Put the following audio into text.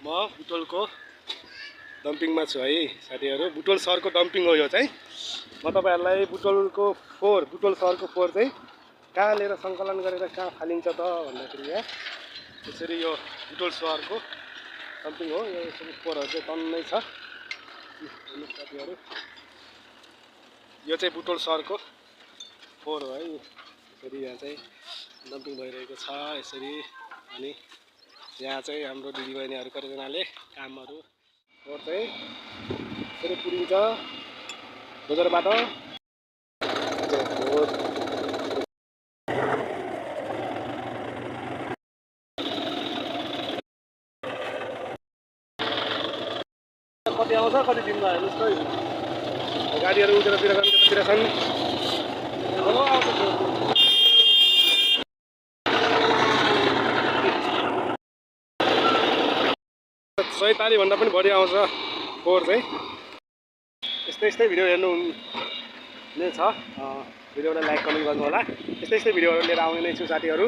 म बुटोलको डम्पिङमा छु है साथीहरु। बुटोल सहरको डम्पिङ हो यो चाहिँ। म तपाईहरुलाई बुटोलको बुटोल सहरको फोहोर चाहिँ कहाँ लिएर सङ्कलन गरेर कहाँ फालिन्छ त भन्दाखेरि यहाँ यसरी यो बुटोल सहरको डम्पिङ हो। यो यसरी फोहोरहरु चाहिँ टन्नै छ साथीहरु। यो चाहिँ बुटोल सहरको फोहोर हो है। यसरी यहाँ चाहिँ डम्पिङ भइरहेको छ यसरी। अनि यहाँ चाहिँ हाम्रो दिदीबहिनीहरु कतिजनाले कामहरु फोहोर चाहिँ यसरी पुरिन्छ बजारबाट। कति आउँछ कति दिनमा हेर्नुस् त गाडीहरु उतिरतिर छन् त्यतातिर छन्। हेलो आउँछ 140 भन्दा पनि बढी आउँछ फोहोर चाहिँ। यस्तै भिडियो हेर्नु हुने छ भिडियोलाई लाइक कमेन्ट गर्नु होला। यस्तै भिडियोहरु लिएर आउने नै छु साथीहरु।